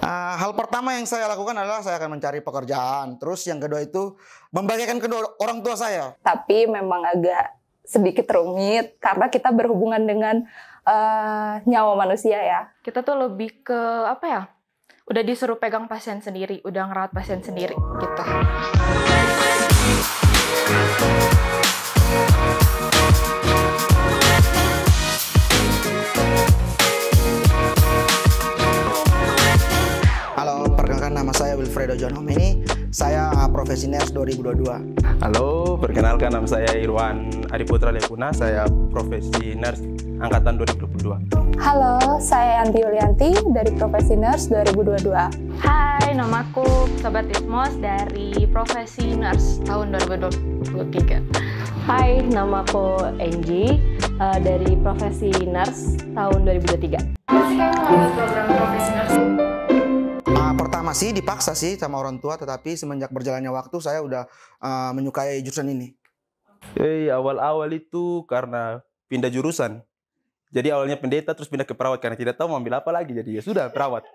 Hal pertama yang saya lakukan adalah saya akan mencari pekerjaan. Terus yang kedua itu membagikan kedua orang tua saya. Tapi memang agak sedikit rumit karena kita berhubungan dengan nyawa manusia ya. Kita tuh lebih ke apa ya? Udah disuruh pegang pasien sendiri, udah ngerawat pasien sendiri gitu. Halo, perkenalkan nama saya Wilfredo John Homeni. Saya profesi nurse 2022. Halo, perkenalkan nama saya Irwan Adiputra Lekuna. Saya profesi nurse angkatan 2022. Halo, saya Yanti Yulianti dari profesi nurse 2022. Hai, namaku Sobat Ismos dari profesi nurse tahun 2023. Hai, namaku Angie dari profesi nurse tahun 2023. Apa sih kamu ngambil program profesi nurse? Pertama sih dipaksa sih sama orang tua, tetapi semenjak berjalannya waktu saya udah menyukai jurusan ini. Awal-awal itu karena pindah jurusan. Jadi awalnya pendeta terus pindah ke perawat karena tidak tahu mau ambil apa lagi. Jadi ya sudah perawat.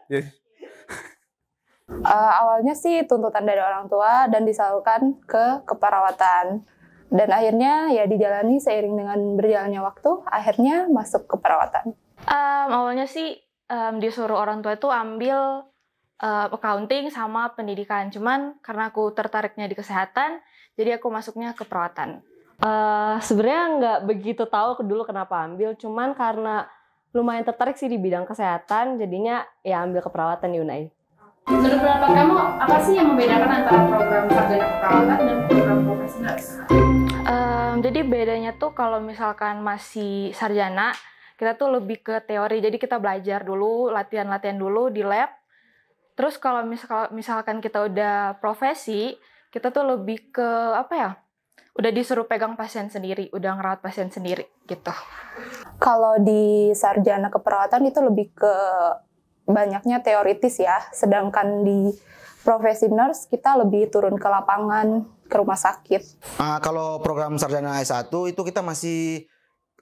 Awalnya sih tuntutan dari orang tua dan disalurkan ke keperawatan. Dan akhirnya ya dijalani seiring dengan berjalannya waktu, akhirnya masuk ke perawatan. Awalnya sih disuruh orang tua itu ambil accounting sama pendidikan. Cuman karena aku tertariknya di kesehatan, jadi aku masuknya ke perawatan. Sebenarnya nggak begitu tahu dulu kenapa ambil, cuman karena lumayan tertarik sih di bidang kesehatan, jadinya ya ambil keperawatan di UNAI. Menurut pendapat kamu, apa sih yang membedakan antara program sarjana keperawatan dan program profesi nurse? Jadi bedanya tuh kalau misalkan masih sarjana, kita tuh lebih ke teori. Jadi kita belajar dulu, latihan-latihan dulu di lab. Terus kalau misalkan kita udah profesi, kita tuh lebih ke apa ya? Udah disuruh pegang pasien sendiri, udah ngerawat pasien sendiri gitu. Kalau di sarjana keperawatan itu lebih ke banyaknya teoritis ya, sedangkan di profesi nurse kita lebih turun ke lapangan, ke rumah sakit. Kalau program sarjana S1 itu kita masih,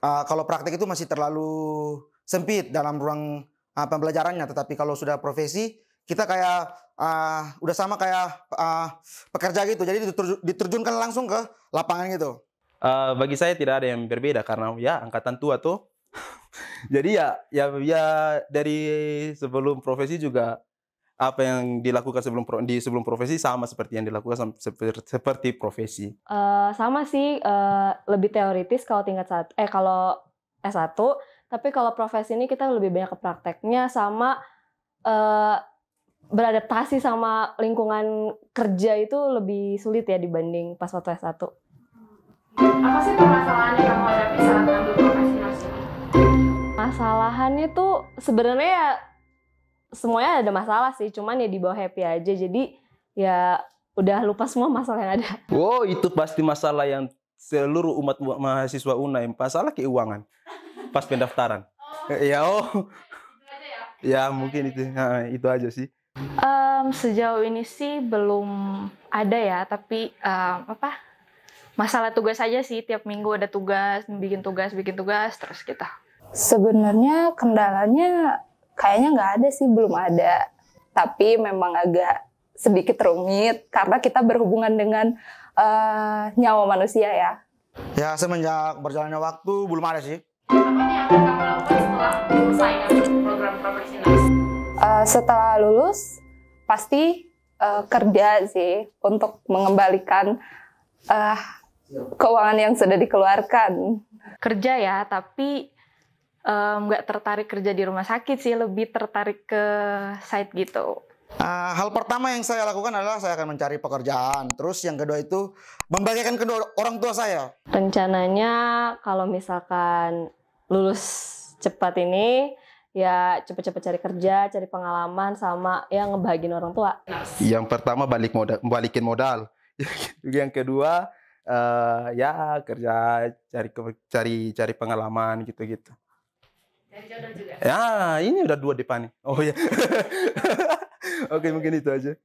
kalau praktek itu masih terlalu sempit dalam ruang pembelajarannya. Tetapi kalau sudah profesi, kita kayak udah sama kayak pekerja gitu. Jadi diterjunkan langsung ke lapangan gitu. Bagi saya tidak ada yang berbeda karena ya angkatan tua tuh. Jadi ya dari sebelum profesi juga apa yang dilakukan sebelum profesi sama seperti yang dilakukan seperti profesi. Sama sih, lebih teoritis kalau kalau S1, tapi kalau profesi ini kita lebih banyak ke prakteknya sama beradaptasi sama lingkungan kerja itu lebih sulit ya dibanding pas waktu S1. Apa sih permasalahannya kamu hadapi saat ngambil profesi nurse ini? Masalahannya tuh sebenarnya ya semuanya ada masalah sih, cuman ya dibawa happy aja. Jadi ya udah lupa semua masalah yang ada. Wow, itu pasti masalah yang seluruh umat mahasiswa UNAI, masalah keuangan pas pendaftaran. Ya mungkin itu aja sih. Sejauh ini sih belum ada ya, tapi masalah tugas aja sih, tiap minggu ada tugas, bikin tugas terus kita. Sebenarnya kendalanya kayaknya nggak ada sih, belum ada. Tapi memang agak sedikit rumit karena kita berhubungan dengan nyawa manusia ya. Ya semenjak berjalannya waktu belum ada sih. Apa nih yang akan kamu lakukan setelah selesai program profesi nurse? Setelah lulus pasti kerja sih untuk mengembalikan keuangan yang sudah dikeluarkan. Kerja ya, tapi nggak tertarik kerja di rumah sakit sih, lebih tertarik ke site gitu. Hal pertama yang saya lakukan adalah saya akan mencari pekerjaan. Terus yang kedua itu membagikan kedua orang tua saya. Rencananya kalau misalkan lulus cepat ini, ya cepet-cepet cari kerja, cari pengalaman, sama ya ngebahagiin orang tua. Yang pertama balikin modal. Yang kedua ya kerja, cari pengalaman gitu-gitu. Dari jodoh juga. Ya ini udah 2 depan nih. Oh ya. Oke, mungkin itu aja.